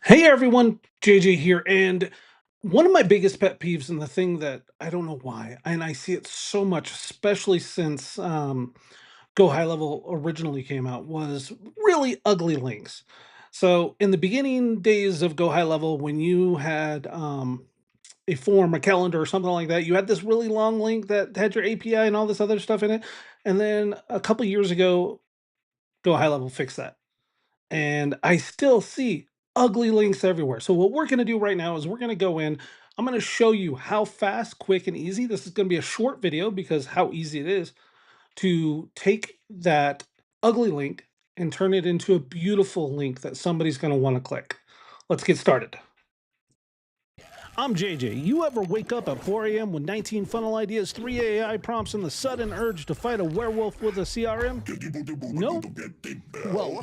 Hey everyone, JJ here, and one of my biggest pet peeves, and the thing that I don't know why, and I see it so much, especially since Go High Level originally came out, was really ugly links. So in the beginning days of Go High Level, when you had a form, a calendar, or something like that, you had this really long link that had your API and all this other stuff in it. And then a couple years ago, Go High Level fixed that, and I still see ugly links everywhere. So what we're going to do right now is we're going to go in. I'm going to show you how fast, quick, and easy. This is going to be a short video because how easy it is to take that ugly link and turn it into a beautiful link that somebody's going to want to click. Let's get started. I'm JJ. You ever wake up at 4 a.m. with 19 funnel ideas, 3 AI prompts, and the sudden urge to fight a werewolf with a CRM? No? Well,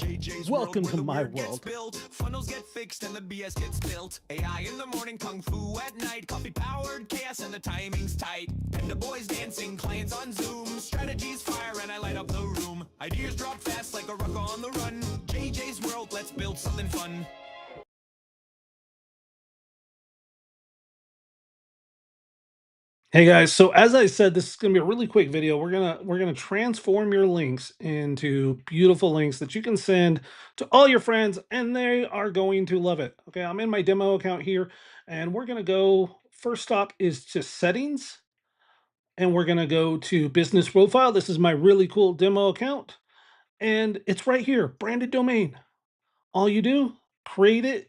welcome to my world. Funnels get fixed and the BS gets built. AI in the morning, kung fu at night. Coffee powered chaos and the timing's tight. And the boys dancing, clients on Zoom. Strategies fire and I light up the room. Ideas drop fast like a rock on the run. JJ's world, let's build something fun. Hey guys, so as I said, this is going to be a really quick video. We're gonna transform your links into beautiful links that you can send to all your friends, and they are going to love it. Okay, I'm in my demo account here, and we're gonna go. First stop is to settings, and we're gonna go to business profile. This is my really cool demo account, and it's right here, branded domain. All you do, create it.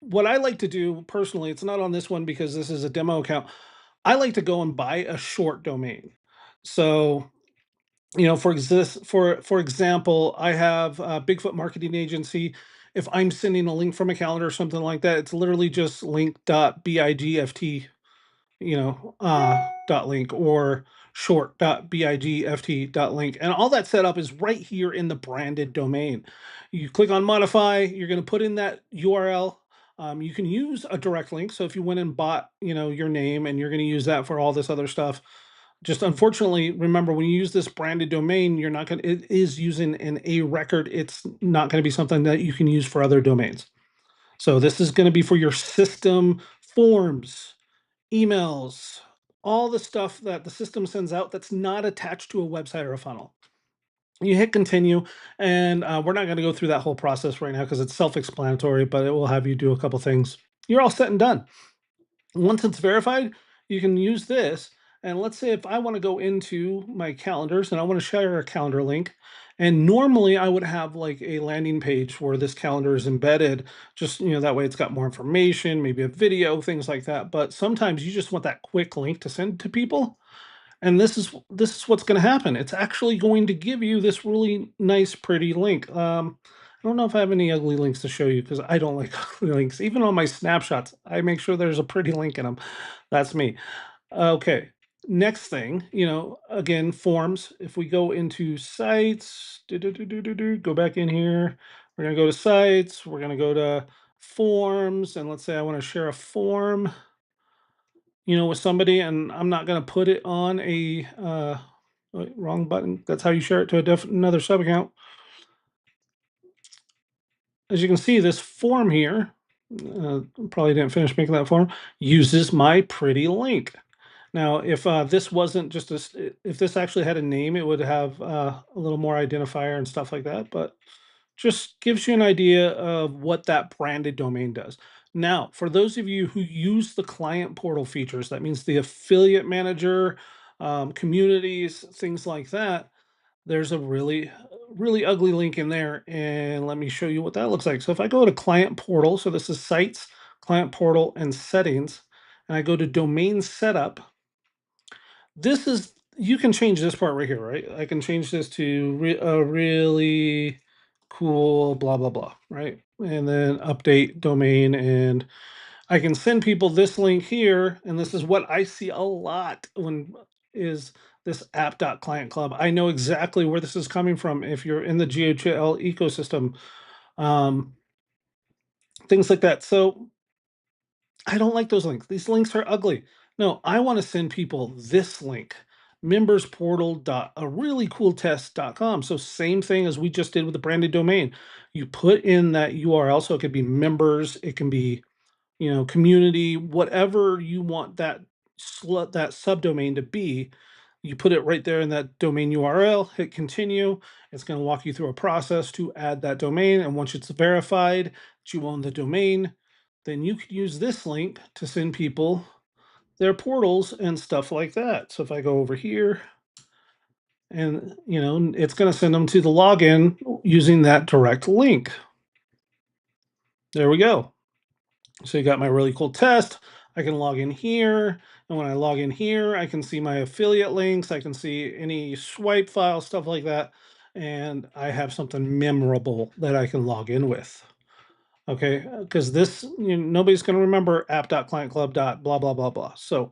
What I like to do personally, it's not on this one because this is a demo account. I like to go and buy a short domain. So, for example, I have a Bigfoot Marketing Agency. If I'm sending a link from a calendar or something like that, it's literally just link.bigft, dot link, or short.bigft dot link. And all that setup is right here in the branded domain. You click on modify, you're going to put in that URL. You can use a direct link. So if you went and bought, your name, and you're going to use that for all this other stuff, just unfortunately, remember, when you use this branded domain, you're not going to, it is using an A record. It's not going to be something that you can use for other domains. So this is going to be for your system forms, emails, all the stuff that the system sends out that's not attached to a website or a funnel. You hit continue, and we're not going to go through that whole process right now because it's self-explanatory, but it will have you do a couple things. You're all set and done. Once it's verified, you can use this. And let's say if I want to go into my calendars and I want to share a calendar link, and normally I would have like a landing page where this calendar is embedded, just that way it's got more information, maybe a video, things like that. But sometimes you just want that quick link to send to people. And this is what's going to happen. It's actually going to give you this really nice, pretty link. I don't know if I have any ugly links to show you because I don't like ugly links. Even on my snapshots, I make sure there's a pretty link in them. That's me. Okay. Next thing, again, forms. If we go into sites, go back in here. We're going to go to sites. We're going to go to forms. And let's say I want to share a form, with somebody, and I'm not going to put it on a wrong button. That's how you share it to another sub account. As you can see, this form here, probably didn't finish making that form, uses my pretty link. Now, if this wasn't just if this actually had a name, it would have a little more identifier and stuff like that. But just gives you an idea of what that branded domain does. Now, for those of you who use the client portal features, that means the affiliate manager, communities, things like that, there's a really ugly link in there. And let me show you what that looks like. So if I go to client portal, so this is sites, client portal, and settings, and I go to domain setup, this is, you can change this part right here, right? I can change this to a really cool blah blah blah, right? And then update domain, and I can send people this link here, and this is what I see a lot when is this app.client club. I know exactly where this is coming from if you're in the GHL ecosystem, um, things like that. So I don't like those links. These links are ugly. No, I want to send people this link. membersportal dot a really cool test.com. So same thing as we just did with the branded domain. You put in that URL, so it could be members, it can be, community, whatever you want that subdomain to be. You put it right there in that domain URL, hit continue. It's going to walk you through a process to add that domain. And once it's verified that you own the domain, then you could use this link to send people their portals and stuff like that. So if I go over here and, it's going to send them to the login using that direct link. There we go. So you got my really cool test. I can log in here. And when I log in here, I can see my affiliate links. I can see any swipe file, stuff like that. And I have something memorable that I can log in with. Okay. Because this, nobody's going to remember app.clientclub. Blah, blah, blah, blah. So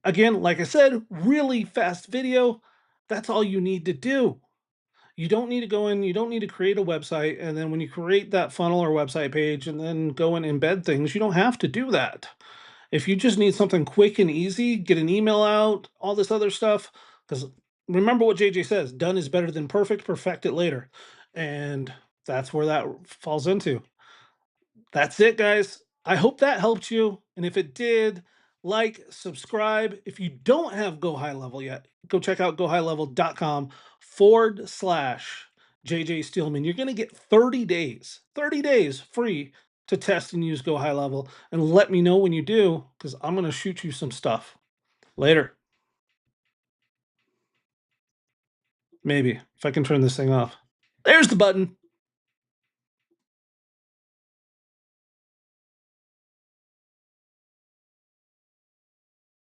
again, like I said, really fast video. That's all you need to do. You don't need to go in, you don't need to create a website. And then when you create that funnel or website page and then go and embed things, you don't have to do that. If you just need something quick and easy, get an email out, all this other stuff, because remember what JJ says, done is better than perfect, perfect it later. And that's where that falls into. That's it, guys. I hope that helped you. And if it did, like, subscribe. If you don't have Go High Level yet, go check out gohighlevel.com/JJ Steelman. You're going to get 30 days free to test and use Go High Level. And let me know when you do, because I'm going to shoot you some stuff later. Maybe if I can turn this thing off. There's the button.